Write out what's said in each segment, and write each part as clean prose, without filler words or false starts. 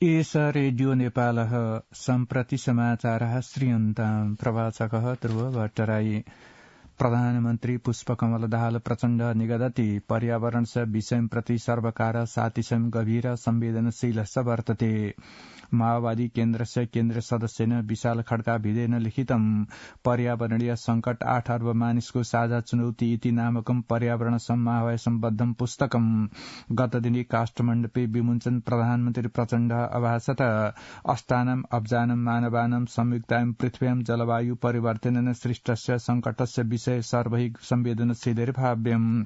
एष रेडियो नेपालः सम्प्रति समाचारः श्रूयन्ताम् प्रवाचकः ध्रुव भट्टराई। प्रधानमन्त्री पुष्पकमल दाहाल प्रचण्ड निगदति पर्यावरणस्य विषयं प्रति सर्वकार सातिशं गभीर संवेदनशीलस्य वर्तते। माओवादी केन्द्रस्य केन्द्रीय सदस्येन विशाल खड्का भिडेन लिखितं पर्यावरणीय संकट 8 अर्ब मानिसको साझा चुनौती इति नामकं पर्यावरण समवाय सम्बद्धं पुस्तकं गत दिने काष्ठमण्डपे विमुञ्चन प्रधानमन्त्री प्रचण्ड अभाषत अष्टानाम् अब्जानं मानवानां संयुक्तायां पृथ्व्यां जलवायु परिवर्तनेन सृष्टस्य संकटस्य विषय सर्वैः संवेदनशीलैर्भाव्यम्।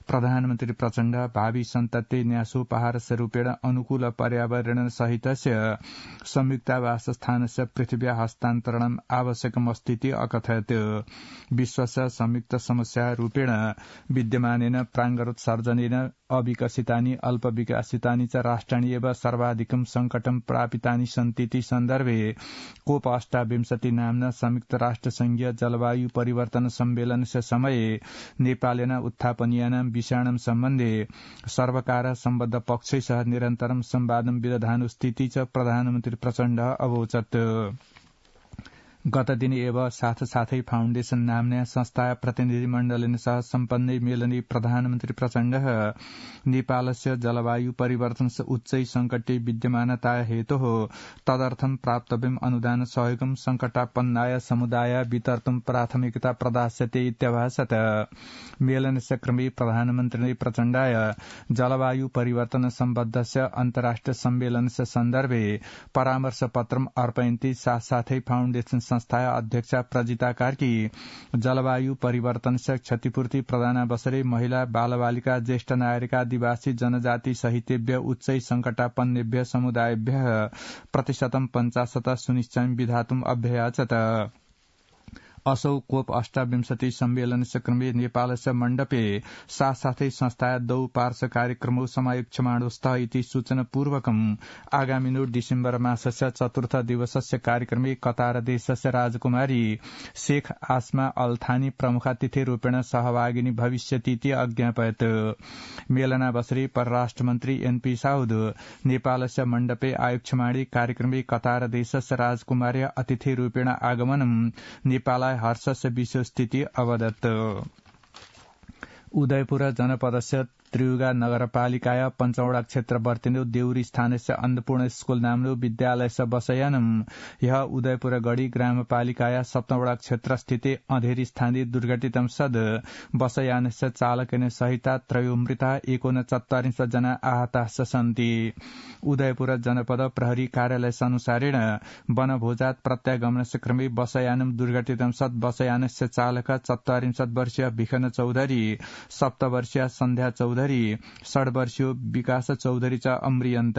प्रधानमन्त्री प्रचण्ड भावी सन्तते न्यासोपहारस्य रूपेण अनुकूल पर्यावरण सहितस्य संयुक्तावासस्थानस्य पृथिव्या हस्तान्तरणम् आवश्यकमस्तीति अकथयत्। विश्वस्य संयुक्त समस्या रूपेण विद्यमानेन प्राङ्गरोत्सर्जनेन अविकसितानि अल्पविकसितानि च राष्ट्राणि एव सर्वाधिकं संकटं प्रापितानि सन्तीति सन्दर्भे COP28 नाम्ना संयुक्त राष्ट्रसंघीय जलवायु परिवर्तन सम्मेलनस्य समये नेपालेन उत्थापनीयानां विषयाणां सम्बन्धे सर्वकार सम्बद्ध पक्षैः निरन्तरं संवादं विदधानुस्थिति च प्रधानमन्त्री प्रचण्ड अवोचत्। गत दिने एव साथसाथै फाउण्डेशन नाम्ना संस्था प्रतिनिधिमण्डलेन सह सम्पन्ने मेलने प्रधानमन्त्री प्रचण्ड नेपालस्य जलवायु परिवर्तनस्य उच्चै संकटे विद्यमानता हेतोः तदर्थं प्राप्तव्यम् अनुदान सहयोगं संकटापन्नाय समुदाय वितर्तुं प्राथमिकता प्रदास्यते इत्यभाषत। मेलनस्य क्रमे प्रधानमन्त्रिणे प्रचण्डाय जलवायु परिवर्तन सम्बद्धस्य अन्तर्राष्ट्रिय सम्मेलनस्य सन्दर्भे परामर्शपत्रम् अर्पयन्ति। साथसाथै फाउण्डेशन संस्था अध्यक्षा प्रजिता कार्की जलवायु परिवर्तनस्य क्षतिपूर्ति प्रदानावसरे महिला बालबालिका ज्येष्ठ नागरिक आदिवासी जनजाति सहितेभ्य उच्चै संकटापन्नेभ्य समुदायेभ्यः प्रतिशतं 50% सुनिश्चयं विधातुम् अभ्ययाचत। असौ COP28 सम्मेलनस्य क्रमे नेपालस्य मण्डपे साथसाथै संस्था दौ पार्श्व कार्यक्रमौ समायोक्ष्यमाणो स्तः इति सूचनापूर्वकम् आगामिनो डिसेम्बर मासस्य 4th दिवसस्य कार्यक्रमे कतार देशस्य राजकुमारी शेख आसमा अल थानी प्रमुखातिथिरूपेण सहभागिनी भविष्यतीति अज्ञापयत्। मेलनावसरे परराष्ट्रमन्त्री NP साउद नेपालस्य मण्डपे आयोक्ष्यमाणे कार्यक्रमे कतार देशस्य राजकुमार्या अतिथिरूपेण आगमनं नेपाल हर्षस्य विषयस्थिति अवदत्। उदयपुर जनपदस्य त्रियुगा नगरपालिकाया पञ्चौडा क्षेत्र वर्तिनो देउरी स्थानस्य अन्नपूर्ण स्कूल नाम्नो विद्यालयस्य बसयानं यह उदयपुर गढी ग्रामपालिकाया सप्तौडा क्षेत्र स्थिते अधेरी स्थानीय दुर्घटितं सद बसयानस्य चालकेन सहिता त्रयोमृता 49 जना आहताः सन्ति। उदयपुर जनपद प्रहरी कार्यालय अनुसारेण वनभोजात प्रत्यागमनस्य क्रमे बसयानं दुर्घटितं सद बसयानस्य चालक 44 वर्षीय भिखन चौधरी 7 वर्षीय सन्ध्या चौधरी 6 वर्षीय विकास चौधरी च अम्रियन्त।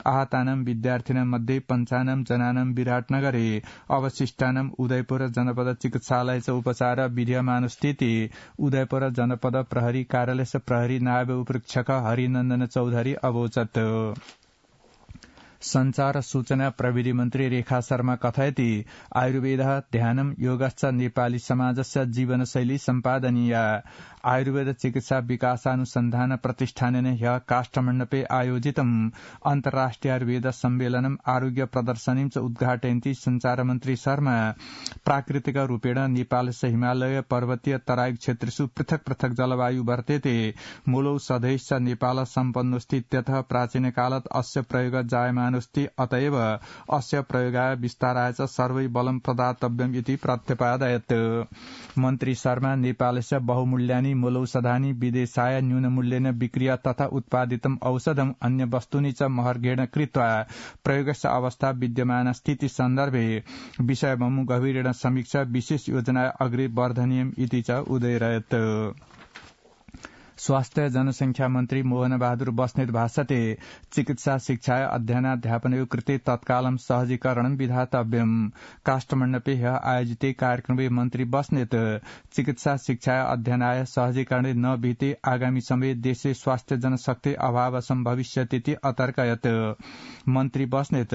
आहतानां विद्यार्थिनां मध्ये 55 जनानां विराटनगरे अवशिष्टानां उदयपुर जनपद चिकित्सालय च उपचार विद्यमानस्थिति उदयपुर जनपद प्रहरी कार्यालयस्य प्रहरी नायब उपरीक्षक हरिनन्दन चौधरी अवोचत्। संचार सूचना प्रविधि मन्त्री रेखा शर्मा कथयति आयुर्वेदः ध्यानं योगश्च नेपाली समाजस्य जीवनशैली सम्पादनीय। आयुर्वेद चिकित्सा विकासानुसन्धान प्रतिष्ठानेन ह्यः काष्ठमण्डपे आयोजितम् अन्तर्राष्ट्रिय आयुर्वेद सम्मेलनम् आरोग्य प्रदर्शनीं च उद्घाटयन्ति संचार मन्त्री शर्मा प्राकृतिक रूपेण नेपालस्य हिमालय पर्वतीय तराई क्षेत्रेषु पृथक पृथक जलवायु वर्तेते मूलौषधैश्च नेपाल सम्पन्नोऽस्ति इत्यतः प्राचीनकालात् अस्य प्रयोग जायमानोऽस्ति अतएव अस्य प्रयोगाय विस्ताराय च सर्वै बलं प्रदातव्यम् इति प्रत्यपादयत्। मन्त्री शर्मा नेपालस्य बहुमूल्यानि मूलौषधानि विदेशाय न्यूनमूल्येन विक्रिया तथा उत्पादितम् औषधम् अन्य वस्तूनि च महर्घेण कृत्वा प्रयोगस्य अवस्था विद्यमान स्थिति सन्दर्भे विषयवमु गभीरेण समीक्षा विशेष योजना अग्रे वर्धनीयम् इति च उदयरयत्। स्वास्थ्य जनसंख्या मन्त्री मोहन बहादुर बस्नेत भाषते चिकित्सा शिक्षाय अध्ययनाध्यापनयोः कृते तत्कालं सहजीकरणं विधातव्यम्। काष्ठमण्डपे ह्यः आयोजिते कार्यक्रमे मन्त्री बस्नेत चिकित्सा शिक्षाय अध्ययनाय सहजीकरणे न विहिते आगामी समय देशे स्वास्थ्य जनशक्ति अभावसं भविष्यतीति अतर्कयत्। मन्त्री बस्नेत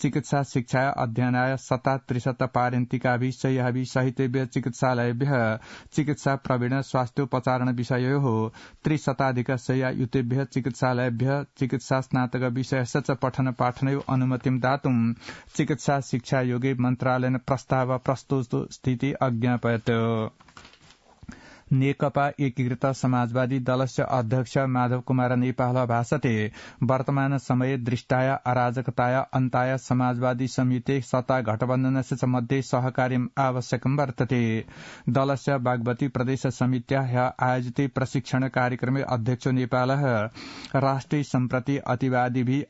चिकित्सा शिक्षाय अध्ययनाय 37 पारन्तिकाभिः शय्याभिः सहितेभ्यः चिकित्सालयेभ्यः चिकित्सा प्रवीण स्वास्थ्योपचारण विषययोः त्रिशताधिकशय्या युतेभ्यः चिकित्सालयेभ्यः चिकित्सा स्नातक विषयस्य च पठन पाठनयोः अनुमतिं दातुं चिकित्सा शिक्षा योगे मन्त्रालयेन प्रस्ताव प्रस्तुत स्थिति अज्ञापयत्। नेकपा एकीकृत समाजवादी दलस्य अध्यक्ष माधव कुमार नेपाल भाषते वर्तमान समये दृष्टाय अराजकताय अन्ताय समाजवादी समिति सत्ता गठबन्धनस्य च मध्ये सहकार्यम् आवश्यकं वर्तते। दलस्य बागमती प्रदेश समित्याः आयोजिते प्रशिक्षण कार्यक्रमे अध्यक्ष नेपालः राष्ट्रिय सम्प्रति अतिवादिभिः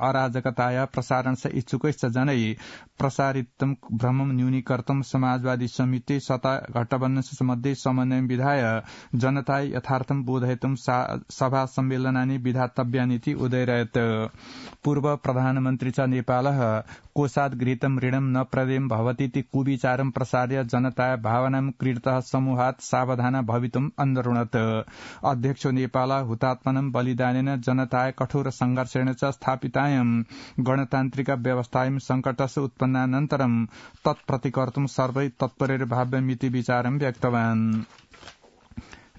अराजकताया प्रसारणस्य इच्छुकैश्च जनै प्रसारितं भ्रमं न्यूनीकर्तुं समाजवादी समिति सत्ता गठबन्धनस्य मध्ये समन्वयं विधाय जनताय यथार्थं बोधयितुं सभा सम्मेलनानि विधातव्यानीति उदयरयत्। पूर्व प्रधानमन्त्री च नेपालः कोषात् गृहीतं ऋणं न प्रदेयं भवतीति कुविचारं प्रसार्य जनताय भावनां क्रीडतः समूहात् सावधान भवितुम् अन्दरुणत्। अध्यक्ष नेपाल हुतात्मनं बलिदानेन जनताय कठोर संघर्षेण च स्थापितायं गणतान्त्रिक व्यवस्थायां संकटस्य उत्पन्नानन्तरं तत्प्रतिकर्तुं सर्वै तत्परेर भाव्यमिति विचारं व्यक्तवान्।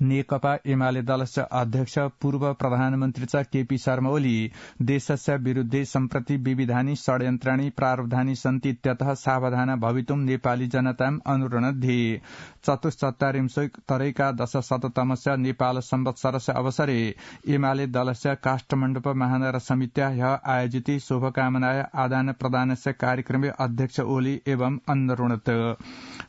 नेकपा एमाले दलस्य अध्यक्ष पूर्व प्रधानमन्त्री च केपी शर्मा ओली देशस्य विरुद्धे सम्प्रति विविधानि षड्यन्त्राणि प्रारब्धानि सन्ति इत्यतः सावधान भवितुं नेपाली जनतां अनुरोधि। चतुश्चत्वारिंशोत्तरैकादशशततमस्य नेपाल संवत्सरस्य अवसरे एमाले दलस्य काष्ठमण्डप महानगर समित्याः आयोजिते शुभकामनाय आदान प्रदानस्य कार्यक्रमे अध्यक्ष ओली एवं अनुरोधत्।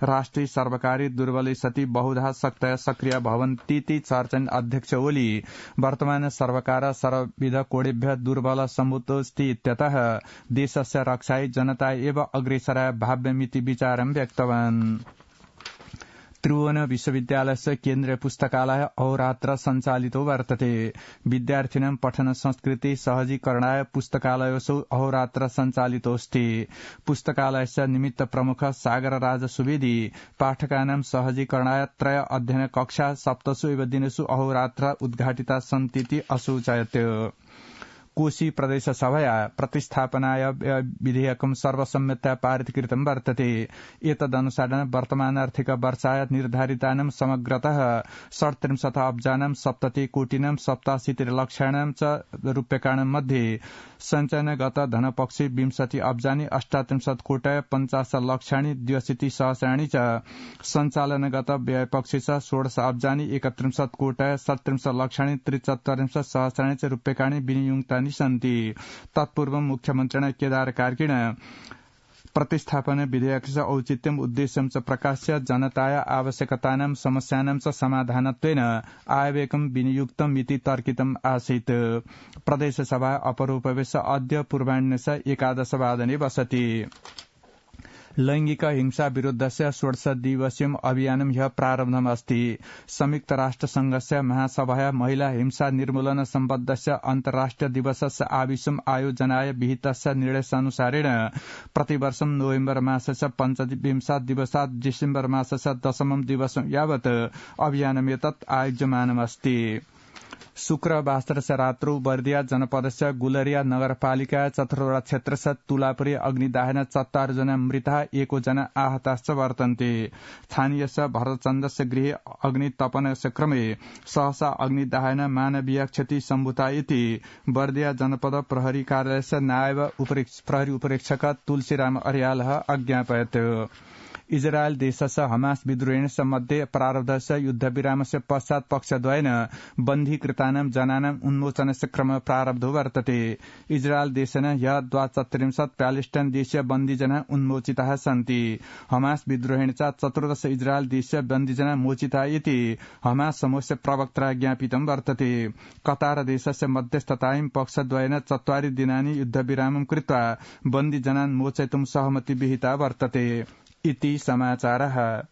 राष्ट्रिय सर्वकारी दुर्बले सति बहुधा शक्तय सक्रिय भवन्तीति चर्चन अध्यक्ष ओली वर्तमान सर्वकार सर्वविध कोणेभ्यः दुर्बल समुत्स्ति इत्यतः देशस्य रक्षायै जनता एव अग्रेसराय भाव्यमिति विचारं व्यक्तवान्। त्रिभुवन विश्वविद्यालयस्य केन्द्रीय पुस्तकालय अहोरात्र सञ्चालितो वर्तते। विद्यार्थिनां पठन संस्कृति सहजीकरणाय पुस्तकालयोऽसौ अहोरात्र सञ्चालितोऽस्ति। पुस्तकालयस्य निमित्त प्रमुख सागरराज सुवेदी पाठकानां सहजीकरणाय त्रय अध्ययन कक्षा सप्तसु एव दिनेषु अहोरात्र उद्घाटिता सन्तीति असूचयत्। कोशी प्रदेश सभया प्रतिस्थापनाय विधेयकं सर्वसम्मत्या पारित कृतं वर्तते। एतदनुसारेण वर्तमानार्थिक वर्षाय निर्धारितानां समग्रतः 37 अब्जानां 70 कोटिनां 87 लक्षाणां च रूप्यकाणां मध्ये सञ्चयनगत धनपक्षे 20 अब्जानि 38 कोटय 50 लक्षाणि 82 सहस्राणि च सञ्चालनगत व्ययपक्षे च 16 अब्जानि 31 कोटय 37 लक्षाणि 73 सहस्राणि च रूप्यकाणि विनियुक्तानि सन्ति। तत्पूर्वं मुख्यमन्त्रिणा केदार कार्कीण प्रतिस्थापन विधेयकस्य औचित्यम् उद्देश्यं च प्रकाश्य जनताय आवश्यकतानां समस्यानां च समाधानत्वेन आयव्ययकं विनियुक्तम् इति तर्कितम् आसीत्। प्रदेशसभा अपरोपवेश अद्य पूर्वाह्णे 11 वादने वसति। लैंगिक हिंसा विरुद्धस्य 16 दिवसीयम् अभियानं ह्यः प्रारब्धमस्ति। संयुक्त राष्ट्र संघस्य महासभाया महिला हिंसा निर्मूलन सम्बद्धस्य अन्तर्राष्ट्रिय दिवसस्य आविष्यम् आयोजनाय विहितस्य निर्देशानुसारेण प्रतिवर्षं नोभेम्बर मासस्य 25 दिवसात् डिसेम्बर मासस्य 10 दिवसं यावत् अभियानमेतत् आयोज्यमानमस्ति। शुक्रवासरस्य रात्रौ बर्दिया जनपदस्य गुलरिया नगरपालिका चतुर्वडा क्षेत्रस्य तुलापुरे अग्निदाहेन 4 जना मृताः 1 जना आहताश्च वर्तन्ते। स्थानीयस्य भरतचन्द्रस्य गृहे अग्नितपनस्य क्रमे सहसा अग्निदाहेन मानवीय क्षति सम्भूता इति बर्दिया जनपद प्रहरी कार्यालयस्य नायब प्रहरी उपरीक्षक तुलसीराम अर्यालः अज्ञापयत्। इजरायल देशस्य हमास विद्रोहिणस्य मध्ये प्रारब्धस्य युद्धविरामस्य पश्चात् पक्षद्वयेन बन्दीकृतानां जनानां उन्मोचनस्य क्रम प्रारब्धो वर्तते। इजरायल देशेन ह्यः 32 प्यालेस्टाइन देशीय बन्दीजना उन्मोचिताः सन्ति। हमास विद्रोहिण च 14 इजरायल देशीय बन्दीजना मोचिता इति हमास समूहस्य प्रवक्त्रा ज्ञापितं वर्तते। कतार देशस्य मध्यस्थतायां पक्षद्वयेन 4 दिनानि युद्धविरामं कृत्वा बन्दीजनान् मोचयितुं सहमति विहिता वर्तते इति समाचारः।